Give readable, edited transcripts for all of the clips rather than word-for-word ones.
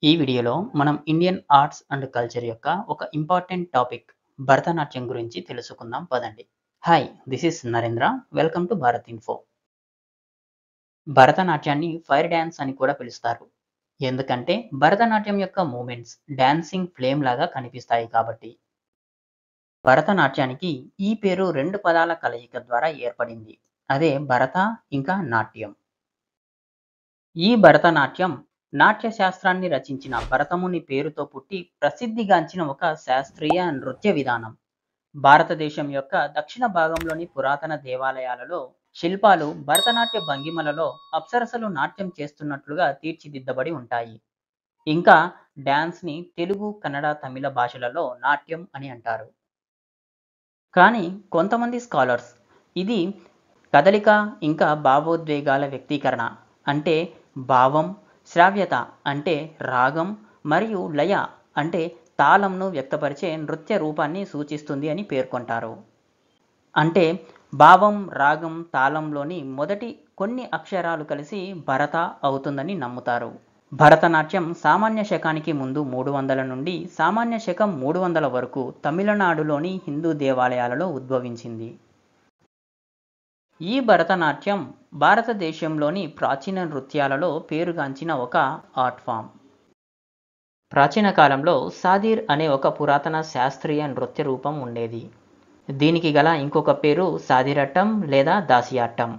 ఈ వీడియోలో మనం ఇండియన్ ఆర్ట్స్ అండ్ కల్చర్ యొక్క ఒక ఇంపార్టెంట్ టాపిక్ భరతనాట్యం గురించి తెలుసుకుందాం పదండి. Hi, this is Narendra. Welcome to Bharat info. భరతనాట్యాన్ని ఫైర్ డ్యాన్స్ అని కూడా పిలుస్తారు. ఎందుకంటే భరతనాట్యం యొక్క మూమెంట్స్ డాన్సింగ్ ఫ్లేమ్ లాగా కనిపిస్తాయి కాబట్టి. భరతనాట్యానికి ఈ పేరు రెండు పదాల కలయిక ద్వారా ఏర్పడింది. అదే భరత ఇంకా నాట్యం. ఈ భరతనాట్యం నాట్య శాస్త్రాన్ని రచించిన భరతముని పేరుతో పుట్టి ప్రసిద్ధిగాంచిన ఒక శాస్త్రీయ నృత్య విధానం. భారతదేశం యొక్క దక్షిణ భాగంలోని పురాతన దేవాలయాలలో శిల్పాలు భరతనాట్య భంగిమలలో అప్సరసలు నాట్యం చేస్తున్నట్లుగా తీర్చిదిద్దబడి ఉంటాయి. ఇంకా డాన్స్ని తెలుగు, కన్నడ, తమిళ భాషలలో నాట్యం అని అంటారు. కానీ కొంతమంది స్కాలర్స్ ఇది కదలిక ఇంకా భావోద్వేగాల వ్యక్తీకరణ అంటే భావం, శ్రావ్యత అంటే రాగం మరియు లయ అంటే తాళంను వ్యక్తపరిచే నృత్య రూపాన్ని సూచిస్తుంది అని పేర్కొంటారు. అంటే భావం, రాగం, తాళంలోని మొదటి కొన్ని అక్షరాలు కలిసి భరత అవుతుందని నమ్ముతారు. భరతనాట్యం సామాన్య శకానికి ముందు 300 నుండి సామాన్య శకం 300 వరకు తమిళనాడులోని హిందూ దేవాలయాలలో ఉద్భవించింది. ఈ భరతనాట్యం భారతదేశంలోని ప్రాచీన నృత్యాలలో పేరుగాంచిన ఒక ఆర్ట్ ఫామ్. ప్రాచీన కాలంలో సాదిర్ అనే ఒక పురాతన శాస్త్రీయ నృత్య రూపం ఉండేది. దీనికి గల ఇంకొక పేరు సాదిరట్టం లేదా దాసియాట్టం.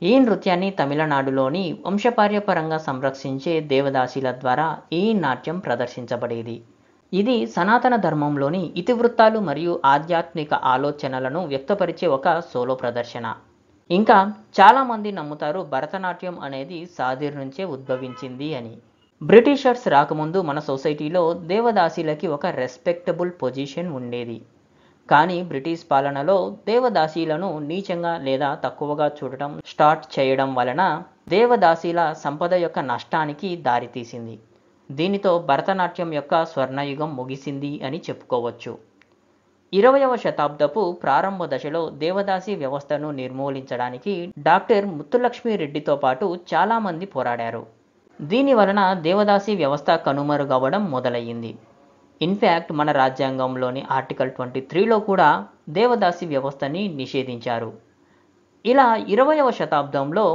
ఈ నృత్యాన్ని తమిళనాడులోని వంశపార్యపరంగా సంరక్షించే దేవదాసీల ద్వారా ఈ నాట్యం ప్రదర్శించబడేది. ఇది సనాతన ధర్మంలోని ఇతివృత్తాలు మరియు ఆధ్యాత్మిక ఆలోచనలను వ్యక్తపరిచే ఒక సోలో ప్రదర్శన. ఇంకా చాలామంది నమ్ముతారు భరతనాట్యం అనేది సాదిర్ నుంచే ఉద్భవించింది అని. బ్రిటిషర్స్ రాకముందు మన సొసైటీలో దేవదాసీలకి ఒక రెస్పెక్టబుల్ పొజిషన్ ఉండేది. కానీ బ్రిటిష్ పాలనలో దేవదాసీలను నీచంగా లేదా తక్కువగా చూడటం స్టార్ట్ చేయడం వలన దేవదాసీల సంపద యొక్క నష్టానికి దారితీసింది. దీనితో భరతనాట్యం యొక్క స్వర్ణయుగం ముగిసింది అని చెప్పుకోవచ్చు. 20వ శతాబ్దపు ప్రారంభ దశలో దేవదాసీ వ్యవస్థను నిర్మూలించడానికి డాక్టర్ ముత్తులక్ష్మి రెడ్డితో పాటు చాలామంది పోరాడారు. దీని వలన దేవదాసీ వ్యవస్థ కనుమరుగవడం మొదలయ్యింది. ఇన్ఫ్యాక్ట్ మన రాజ్యాంగంలోని ఆర్టికల్ 23లో కూడా దేవదాసీ వ్యవస్థని నిషేధించారు. ఇలా 20వ శతాబ్దంలో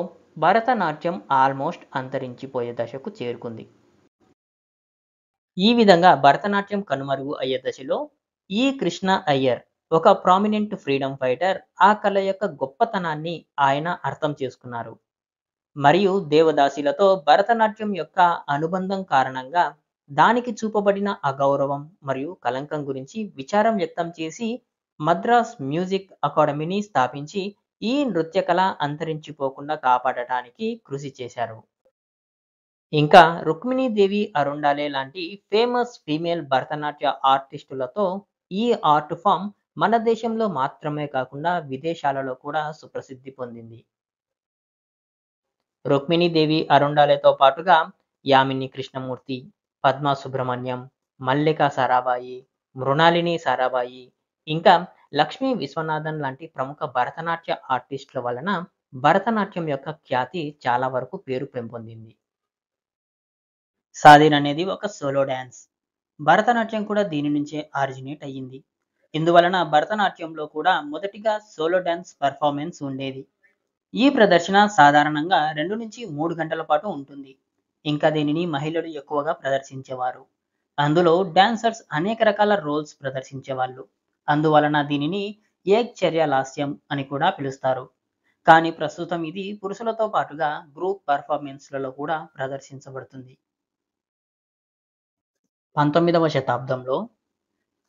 భరతనాట్యం ఆల్మోస్ట్ అంతరించిపోయే దశకు చేరుకుంది. ఈ విధంగా భరతనాట్యం కనుమరుగు అయ్యే దశలో ఈ కృష్ణ అయ్యర్ ఒక ప్రామినెంట్ ఫ్రీడమ్ ఫైటర్ ఆ కళ యొక్క గొప్పతనాన్ని ఆయన అర్థం చేసుకున్నారు. మరియు దేవదాసీలతో భరతనాట్యం యొక్క అనుబంధం కారణంగా దానికి చూపబడిన అగౌరవం మరియు కలంకం గురించి విచారం వ్యక్తం చేసి మద్రాస్ మ్యూజిక్ అకాడమీని స్థాపించి ఈ నృత్య కళ అంతరించిపోకుండా కాపాడటానికి కృషి చేశారు. ఇంకా రుక్మిణీదేవి అరుండాలే లాంటి ఫేమస్ ఫీమేల్ భరతనాట్య ఆర్టిస్టులతో ఈ ఆర్ట్ ఫామ్ మన దేశంలో మాత్రమే కాకుండా విదేశాలలో కూడా సుప్రసిద్ధి పొందింది. రుక్మిణీదేవి అరుండాలేతో పాటుగా యామిని కృష్ణమూర్తి, పద్మా సుబ్రహ్మణ్యం, మల్లికా సారాభాయి, మృణాలిని సారాభాయి, ఇంకా లక్ష్మీ విశ్వనాథన్ లాంటి ప్రముఖ భరతనాట్య ఆర్టిస్టుల వలన భరతనాట్యం యొక్క ఖ్యాతి చాలా వరకు పేరు పెంపొందింది. సాదిర్ అనేది ఒక సోలో డ్యాన్స్. భరతనాట్యం కూడా దీని నుంచే ఆరిజినేట్ అయ్యింది. ఇందువలన భరతనాట్యంలో కూడా మొదటిగా సోలో డ్యాన్స్ పర్ఫార్మెన్స్ ఉండేది. ఈ ప్రదర్శన సాధారణంగా 2 నుంచి 3 గంటల పాటు ఉంటుంది. ఇంకా దీనిని మహిళలు ఎక్కువగా ప్రదర్శించేవారు. అందులో డాన్సర్స్ అనేక రకాల రోల్స్ ప్రదర్శించేవాళ్ళు. అందువలన దీనిని ఏక్చర్య లాస్యం అని కూడా పిలుస్తారు. కానీ ప్రస్తుతం ఇది పురుషులతో పాటుగా గ్రూప్ పర్ఫార్మెన్స్లలో కూడా ప్రదర్శించబడుతుంది. 19వ శతాబ్దంలో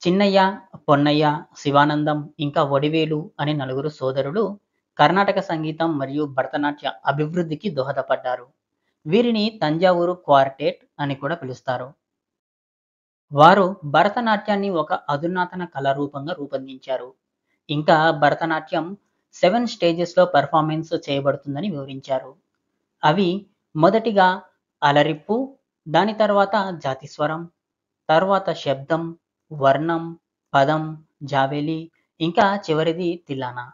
చిన్నయ్య, పొన్నయ్య, శివానందం ఇంకా వడివేలు అనే నలుగురు సోదరులు కర్ణాటక సంగీతం మరియు భరతనాట్య అభివృద్ధికి దోహదపడ్డారు. వీరిని తంజావూరు క్వార్టెట్ అని కూడా పిలుస్తారు. వారు భరతనాట్యాన్ని ఒక అధునాతన కళారూపంగా రూపొందించారు. ఇంకా భరతనాట్యం 7 స్టేజెస్లో పర్ఫార్మెన్స్ చేయబడుతుందని వివరించారు. అవి మొదటిగా అలరిప్పు, దాని తర్వాత జాతిస్వరం, తర్వాత శబ్దం, వర్ణం, పదం, జాబెలి, ఇంకా చివరిది తిల్లానా.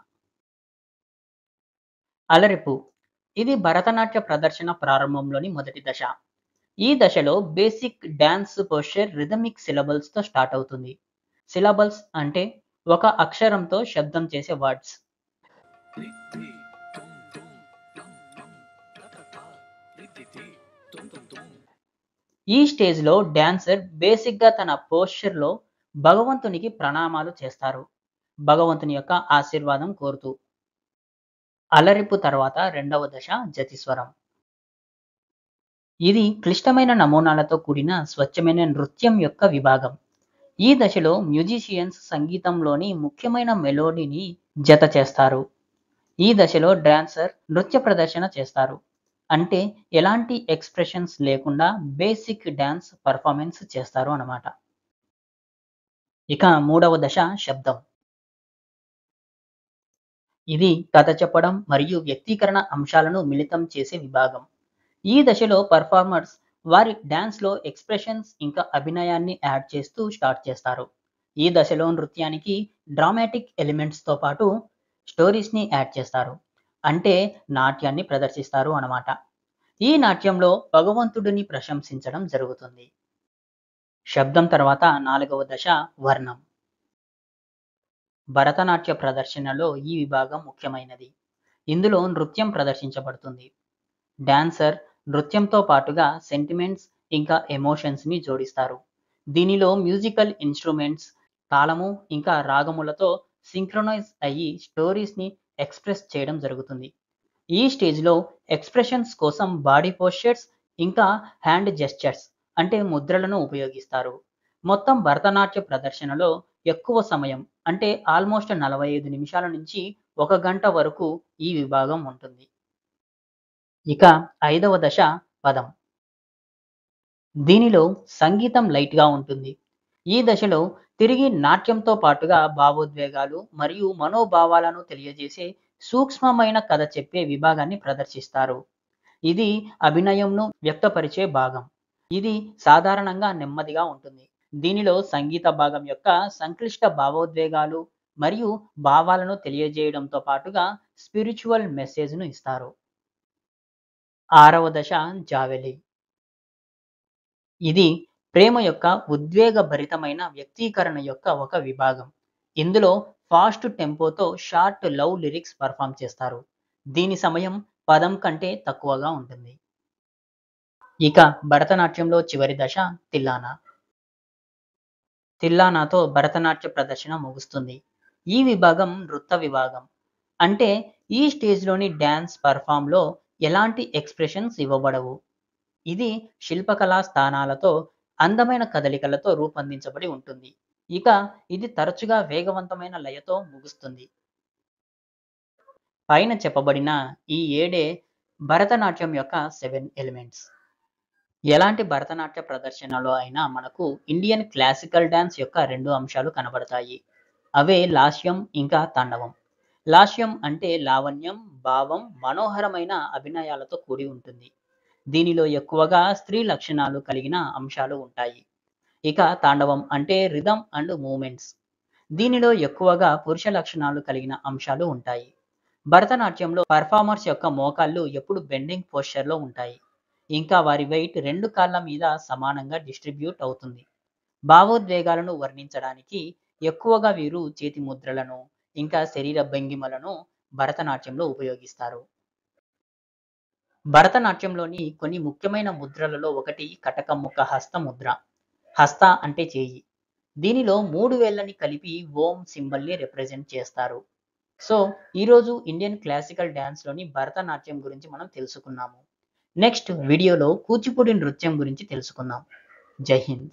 అలరిపు ఇది భరతనాట్య ప్రదర్శన ప్రారంభంలోని మొదటి దశ. ఈ దశలో బేసిక్ డాన్స్ పోస్చర్ రిథమిక్ సిలబల్స్‌తో స్టార్ట్ అవుతుంది. సిలబల్స్ అంటే ఒక అక్షరంతో శబ్దం చేసే వర్డ్స్. ఈ స్టేజ్‌లో డాన్సర్ బేసిక్‌గా తన పోస్చర్‌లో భగవంతునికి ప్రణామాలు చేస్తారు. భగవంతుని యొక్క ఆశీర్వాదం కోరుతూ. అలరింపు తర్వాత రెండవ దశ జతిస్వరం. ఇది క్లిష్టమైన నమూనాలతో కూడిన స్వచ్ఛమైన నృత్యం యొక్క విభాగం. ఈ దశలో మ్యూజిషియన్స్ సంగీతంలోని ముఖ్యమైన మెలోడీని జత చేస్తారు. ఈ దశలో డాన్సర్ నృత్య ప్రదర్శన చేస్తారు. అంటే ఎలాంటి ఎక్స్‌ప్రెషన్స్ లేకుండా బేసిక్ డాన్స్ పెర్ఫార్మెన్స్ చేస్తారు అన్నమాట. ఇక మూడవ దశ శబ్దం. ఇది కథ చెప్పడం మరియు వ్యక్తీకరణ అంశాలను మిళితం చేసే విభాగం. ఈ దశలో పెర్ఫార్మర్స్ వారి డాన్స్‌లో ఎక్స్‌ప్రెషన్స్ ఇంకా అభినయాన్ని యాడ్ చేస్తూ స్టార్ట్ చేస్తారు. ఈ దశలో నృత్యానికి డ్రామాటిక్ ఎలిమెంట్స్‌తో పాటు స్టోరీస్‌ని యాడ్ చేస్తారు. అంటే నాట్యాన్ని ప్రదర్శిస్తారు అన్నమాట. ఈ నాట్యంలో భగవంతుడిని ప్రశంసించడం జరుగుతుంది. శబ్దం తర్వాత నాలుగవ దశ వర్ణం. భరతనాట్య ప్రదర్శనలో ఈ విభాగం ముఖ్యమైనది. ఇందులో నృత్యం ప్రదర్శించబడుతుంది. డాన్సర్ నృత్యంతో పాటుగా సెంటిమెంట్స్ ఇంకా ఎమోషన్స్‌ని జోడిస్తారు. దీనిలో మ్యూజికల్ ఇన్‌స్ట్రుమెంట్స్, తాళము ఇంకా రాగములతో సింక్రొనైజ్ అయ్యి స్టోరీస్‌ని ఎక్స్‌ప్రెస్ చేయడం జరుగుతుంది. ఈ స్టేజ్‌లో ఎక్స్‌ప్రెషన్స్ కోసం బాడీ పోస్చర్స్ ఇంకా హ్యాండ్ జెస్చర్స్ అంటే ముద్రలను ఉపయోగిస్తారు. మొత్తం భరతనాట్య ప్రదర్శనలో ఎక్కువ సమయం అంటే ఆల్మోస్ట్ 45 నిమిషాల నుంచి 1 గంట వరకు ఈ విభాగం ఉంటుంది. ఇక ఐదవ దశ పదం. దీనిలో సంగీతం లైట్‌గా ఉంటుంది. ఈ దశలో తిరిగి నాట్యంతో పాటుగా భావోద్వేగాలు మరియు మనోభావాలను తెలియజేసే సూక్ష్మమైన కథ చెప్పే విభాగాన్ని ప్రదర్శిస్తారు. ఇది అభినయంను వ్యక్తపరిచే భాగం. ఇది సాధారణంగా నెమ్మదిగా ఉంటుంది. దీనిలో సంగీత భాగం యొక్క సంక్లిష్ట భావోద్వేగాలు మరియు భావాలను తెలియజేయడంతో పాటుగా స్పిరిచువల్ మెసేజ్‌ను ఇస్తారు. ఆరవ దశ జావెలి. ఇది ప్రేమ యొక్క ఉద్వేగభరితమైన వ్యక్తీకరణ యొక్క ఒక విభాగం. ఇందులో ఫాస్ట్ టెంపోతో షార్ట్ లవ్ లిరిక్స్ పెర్ఫార్మ్ చేస్తారు. దీని సమయం పదం కంటే తక్కువగా ఉంటుంది. ఇక భరతనాట్యంలో చివరి దశ తిల్లానా. తిల్లానాతో భరతనాట్య ప్రదర్శన ముగుస్తుంది. ఈ విభాగం నృత్య విభాగం. అంటే ఈ స్టేజ్‌లోని డాన్స్ పెర్ఫార్మ్‌లో ఎలాంటి ఎక్స్‌ప్రెషన్స్ ఇవ్వబడవు. ఇది శిల్పకళా స్థానాలతో అందమైన కదలికలతో రూపొందించబడి ఉంటుంది. ఇక ఇది తరచుగా వేగవంతమైన లయతో ముగుస్తుంది. పైన చెప్పబడిన ఈ ఏడే భరతనాట్యం యొక్క 7 ఎలిమెంట్స్. ఎలాంటి భరతనాట్య ప్రదర్శనలో అయినా మనకు ఇండియన్ క్లాసికల్ డాన్స్ యొక్క 2 అంశాలు కనబడతాయి. అవే లాస్యం ఇంకా తాండవం. లాస్యం అంటే లావణ్యం, భావం, మనోహరమైన అభినయాలతో కూడి ఉంటుంది. దీనిలో ఎక్కువగా స్త్రీ లక్షణాలు కలిగిన అంశాలు ఉంటాయి. ఇక తాండవం అంటే రిథమ్ అండ్ మూవ్‌మెంట్స్. దీనిలో ఎక్కువగా పురుష లక్షణాలు కలిగిన అంశాలు ఉంటాయి. భరతనాట్యంలో పెర్ఫార్మర్స్ యొక్క మోకాళ్ళు ఎప్పుడు బెండింగ్ పోస్చర్‌లో ఉంటాయి. ఇంకా వారి వెయిట్ 2 కాళ్ళ మీద సమానంగా డిస్ట్రిబ్యూట్ అవుతుంది. భావోద్వేగాలను వర్ణించడానికి ఎక్కువగా వీరు చేతి ముద్రలను, ఇంకా శరీర భంగిమలను భరతనాట్యంలో ఉపయోగిస్తారు. భరతనాట్యంలోని కొన్ని ముఖ్యమైన ముద్రలలో ఒకటి కటకముఖ హస్త ముద్ర. హస్త అంటే చేయి. దీనిలో 3 వేళ్ళని కలిపి ఓం సింబల్‌ని రిప్రజెంట్ చేస్తారు. సో, ఈరోజు ఇండియన్ క్లాసికల్ డాన్స్‌లోని భరతనాట్యం గురించి మనం తెలుసుకున్నాము. నెక్స్ట్ వీడియోలో కూచిపూడి నృత్యం గురించి తెలుసుకుందాం. జై హింద్.